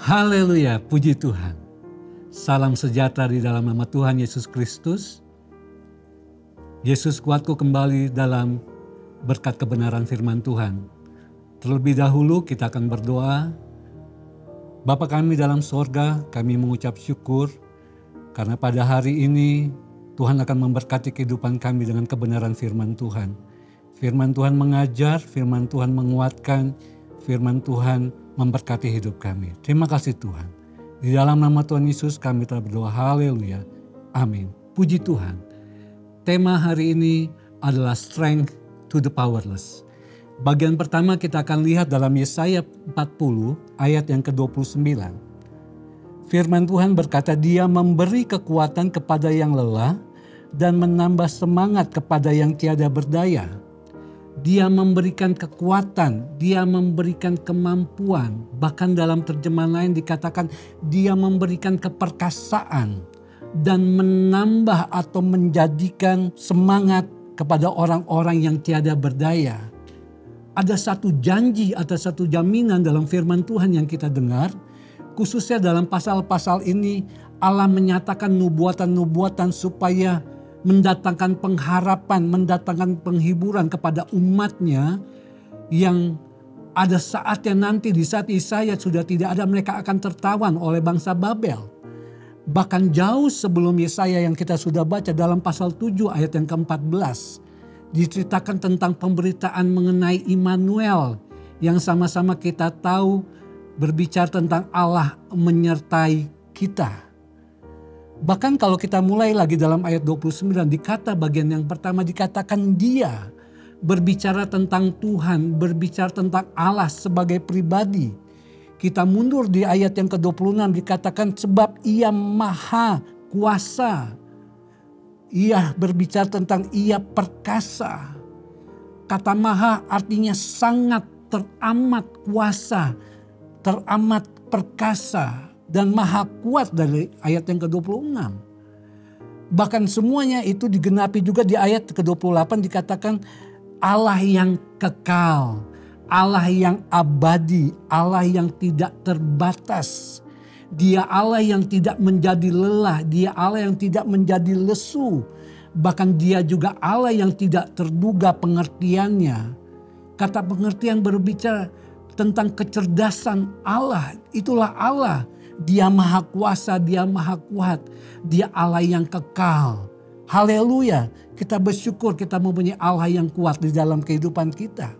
Haleluya, puji Tuhan. Salam sejahtera di dalam nama Tuhan Yesus Kristus. Yesus kuatku kembali dalam berkat kebenaran firman Tuhan. Terlebih dahulu kita akan berdoa. Bapa kami dalam sorga, kami mengucap syukur karena pada hari ini Tuhan akan memberkati kehidupan kami dengan kebenaran firman Tuhan. Firman Tuhan mengajar, firman Tuhan menguatkan, firman Tuhan memberkati hidup kami. Terima kasih Tuhan. Di dalam nama Tuhan Yesus kami telah berdoa. Haleluya. Amin. Puji Tuhan. Tema hari ini adalah strength to the powerless. Bagian pertama kita akan lihat dalam Yesaya 40 ayat yang ke-29. Firman Tuhan berkata, Dia memberi kekuatan kepada yang lelah dan menambah semangat kepada yang tiada berdaya. Dia memberikan kekuatan, dia memberikan kemampuan. Bahkan dalam terjemahan lain dikatakan dia memberikan keperkasaan dan menambah atau menjadikan semangat kepada orang-orang yang tiada berdaya. Ada satu janji atau satu jaminan dalam firman Tuhan yang kita dengar. Khususnya dalam pasal-pasal ini Allah menyatakan nubuatan-nubuatan supaya mendatangkan pengharapan, mendatangkan penghiburan kepada umatnya yang ada saatnya nanti di saat Yesaya sudah tidak ada, mereka akan tertawan oleh bangsa Babel. Bahkan jauh sebelum Yesaya yang kita sudah baca dalam pasal 7 ayat yang ke-14 diceritakan tentang pemberitaan mengenai Immanuel yang sama-sama kita tahu berbicara tentang Allah menyertai kita. Bahkan kalau kita mulai lagi dalam ayat 29 dikata bagian yang pertama dikatakan dia berbicara tentang Tuhan, berbicara tentang Allah sebagai pribadi. Kita mundur di ayat yang ke-26 dikatakan sebab ia maha kuasa. Ia berbicara tentang ia perkasa. Kata maha artinya sangat, teramat kuasa, teramat perkasa. Dan maha kuat dari ayat yang ke-26. Bahkan semuanya itu digenapi juga di ayat ke-28 dikatakan Allah yang kekal, Allah yang abadi, Allah yang tidak terbatas. Dia Allah yang tidak menjadi lelah, dia Allah yang tidak menjadi lesu. Bahkan dia juga Allah yang tidak terduga pengertiannya. Kata pengertian berbicara tentang kecerdasan Allah, itulah Allah. Dia maha kuasa, dia maha kuat. Dia Allah yang kekal. Haleluya. Kita bersyukur kita mempunyai Allah yang kuat di dalam kehidupan kita.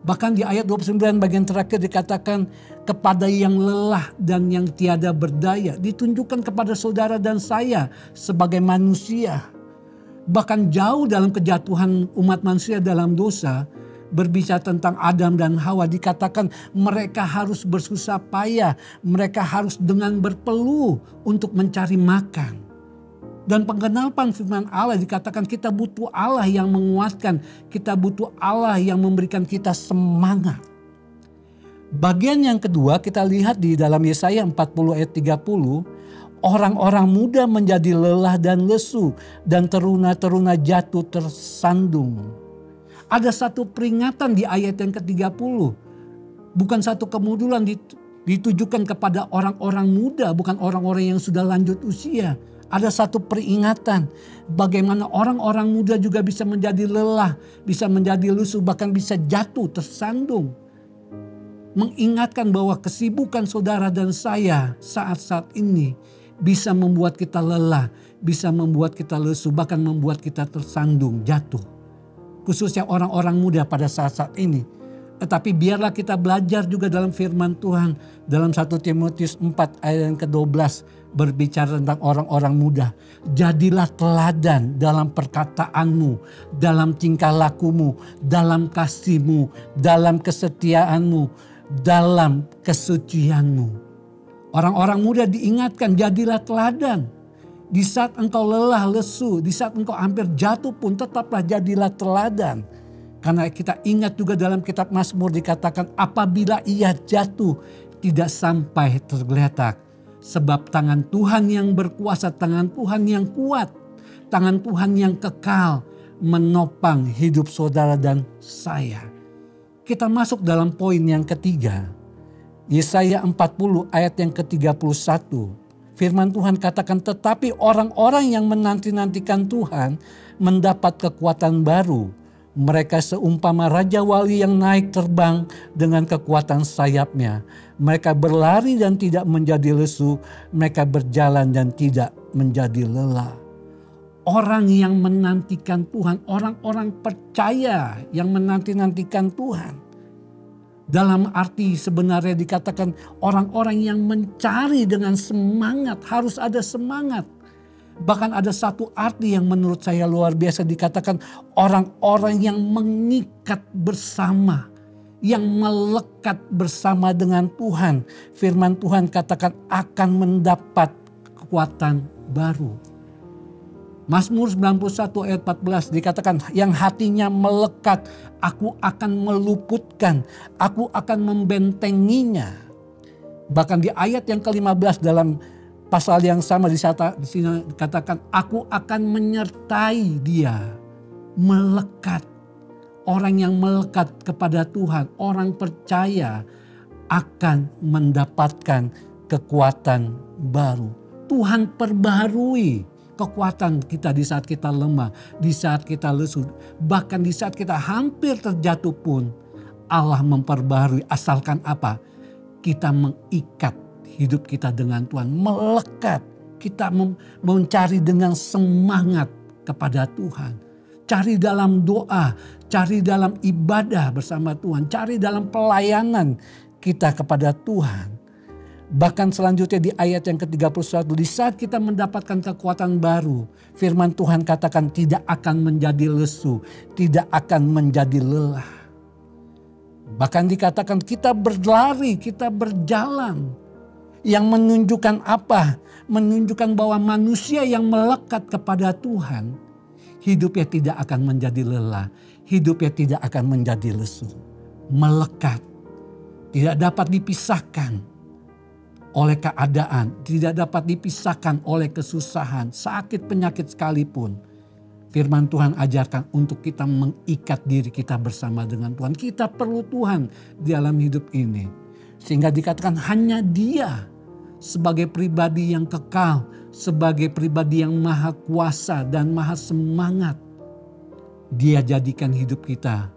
Bahkan di ayat 29 bagian terakhir dikatakan kepada yang lelah dan yang tiada berdaya. Ditunjukkan kepada saudara dan saya sebagai manusia. Bahkan jauh dalam kejatuhan umat manusia dalam dosa. Berbicara tentang Adam dan Hawa dikatakan mereka harus bersusah payah. Mereka harus dengan berpeluh untuk mencari makan. Dan pengenalan firman Allah dikatakan kita butuh Allah yang menguatkan. Kita butuh Allah yang memberikan kita semangat. Bagian yang kedua kita lihat di dalam Yesaya 40 ayat 30. Orang-orang muda menjadi lelah dan lesu dan teruna-teruna jatuh tersandung. Ada satu peringatan di ayat yang ke-30. Bukan satu kemunduran ditujukan kepada orang-orang muda, bukan orang-orang yang sudah lanjut usia. Ada satu peringatan bagaimana orang-orang muda juga bisa menjadi lelah, bisa menjadi lusuh, bahkan bisa jatuh tersandung. Mengingatkan bahwa kesibukan saudara dan saya saat-saat ini bisa membuat kita lelah, bisa membuat kita lesu, bahkan membuat kita tersandung, jatuh. Khususnya orang-orang muda pada saat-saat ini. Tetapi biarlah kita belajar juga dalam firman Tuhan. Dalam 1 Timotius 4 ayat yang ke-12 berbicara tentang orang-orang muda. Jadilah teladan dalam perkataanmu, dalam tingkah lakumu, dalam kasihmu, dalam kesetiaanmu, dalam kesucianmu. Orang-orang muda diingatkan jadilah teladan. Di saat engkau lelah, lesu, di saat engkau hampir jatuh pun tetaplah jadilah teladan. Karena kita ingat juga dalam kitab Mazmur dikatakan apabila ia jatuh tidak sampai tergeletak. Sebab tangan Tuhan yang berkuasa, tangan Tuhan yang kuat, tangan Tuhan yang kekal menopang hidup saudara dan saya. Kita masuk dalam poin yang ketiga. Yesaya 40 ayat yang ke-31. Firman Tuhan katakan, tetapi orang-orang yang menanti-nantikan Tuhan mendapat kekuatan baru. Mereka seumpama Raja Wali yang naik terbang dengan kekuatan sayapnya. Mereka berlari dan tidak menjadi lesu. Mereka berjalan dan tidak menjadi lelah. Orang yang menantikan Tuhan, orang-orang percaya yang menanti-nantikan Tuhan. Dalam arti sebenarnya dikatakan orang-orang yang mencari dengan semangat, harus ada semangat. Bahkan ada satu arti yang menurut saya luar biasa, dikatakan orang-orang yang mengikat bersama, yang melekat bersama dengan Tuhan. Firman Tuhan katakan akan mendapat kekuatan baru. Mazmur 91 ayat 14 dikatakan yang hatinya melekat, aku akan meluputkan, aku akan membentenginya. Bahkan di ayat yang ke-15 dalam pasal yang sama di sini dikatakan aku akan menyertai dia. Melekat. Orang yang melekat kepada Tuhan, orang percaya akan mendapatkan kekuatan baru. Tuhan perbaharui kekuatan kita di saat kita lemah, di saat kita lesu, bahkan di saat kita hampir terjatuh pun Allah memperbaharui, asalkan apa? Kita mengikat hidup kita dengan Tuhan, melekat. Kita mencari dengan semangat kepada Tuhan. Cari dalam doa, cari dalam ibadah bersama Tuhan, cari dalam pelayanan kita kepada Tuhan. Bahkan selanjutnya di ayat yang ke-31, di saat kita mendapatkan kekuatan baru, firman Tuhan katakan tidak akan menjadi lesu, tidak akan menjadi lelah. Bahkan dikatakan kita berlari, kita berjalan. Yang menunjukkan apa? Menunjukkan bahwa manusia yang melekat kepada Tuhan, hidupnya tidak akan menjadi lelah, hidupnya tidak akan menjadi lesu. Melekat, tidak dapat dipisahkan oleh keadaan, tidak dapat dipisahkan oleh kesusahan, sakit, penyakit sekalipun. Firman Tuhan ajarkan untuk kita mengikat diri kita bersama dengan Tuhan. Kita perlu Tuhan di dalam hidup ini. Sehingga dikatakan hanya Dia sebagai pribadi yang kekal, sebagai pribadi yang maha kuasa dan maha semangat. Dia jadikan hidup kita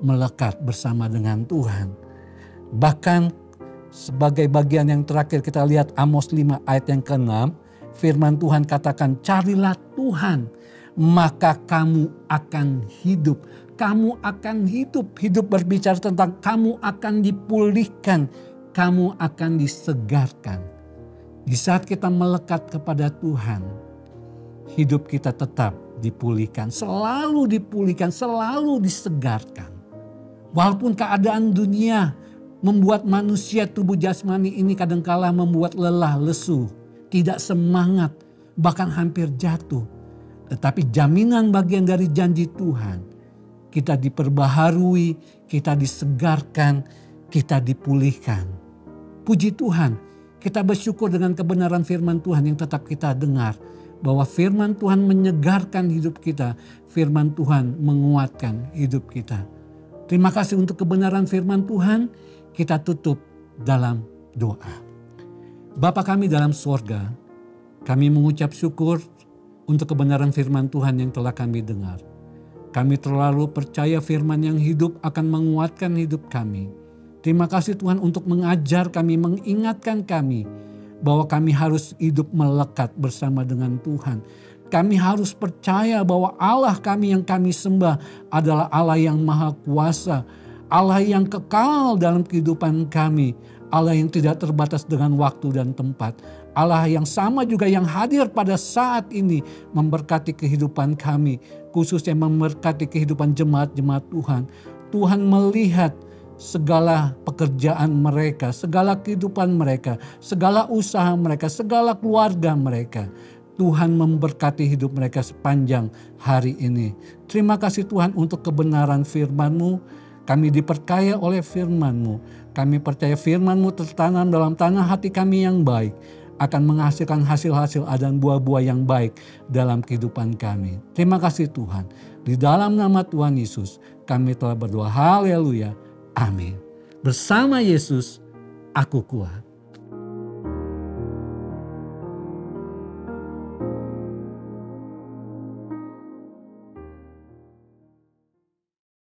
melekat bersama dengan Tuhan. Bahkan sebagai bagian yang terakhir kita lihat Amos 5 ayat yang ke-6. Firman Tuhan katakan carilah Tuhan maka kamu akan hidup. Kamu akan hidup. Hidup berbicara tentang kamu akan dipulihkan. Kamu akan disegarkan. Di saat kita melekat kepada Tuhan, hidup kita tetap dipulihkan. Selalu dipulihkan, selalu disegarkan. Walaupun keadaan dunia membuat manusia tubuh jasmani ini kadangkala membuat lelah, lesu, tidak semangat, bahkan hampir jatuh. Tetapi jaminan bagian dari janji Tuhan, kita diperbaharui, kita disegarkan, kita dipulihkan. Puji Tuhan, kita bersyukur dengan kebenaran firman Tuhan yang tetap kita dengar. Bahwa firman Tuhan menyegarkan hidup kita, firman Tuhan menguatkan hidup kita. Terima kasih untuk kebenaran firman Tuhan. Kita tutup dalam doa. Bapa kami dalam sorga, kami mengucap syukur untuk kebenaran firman Tuhan yang telah kami dengar. Kami terlalu percaya firman yang hidup akan menguatkan hidup kami. Terima kasih Tuhan untuk mengajar kami, mengingatkan kami bahwa kami harus hidup melekat bersama dengan Tuhan. Kami harus percaya bahwa Allah kami yang kami sembah adalah Allah yang maha kuasa, Allah yang kekal dalam kehidupan kami. Allah yang tidak terbatas dengan waktu dan tempat. Allah yang sama juga yang hadir pada saat ini memberkati kehidupan kami. Khususnya memberkati kehidupan jemaat-jemaat Tuhan. Tuhan melihat segala pekerjaan mereka, segala kehidupan mereka, segala usaha mereka, segala keluarga mereka. Tuhan memberkati hidup mereka sepanjang hari ini. Terima kasih Tuhan untuk kebenaran firman-Mu. Kami diperkaya oleh firman-Mu. Kami percaya firman-Mu tertanam dalam tanah hati kami yang baik. Akan menghasilkan hasil-hasil dan buah-buah yang baik dalam kehidupan kami. Terima kasih Tuhan. Di dalam nama Tuhan Yesus kami telah berdoa. Haleluya. Amin. Bersama Yesus. aku kuat.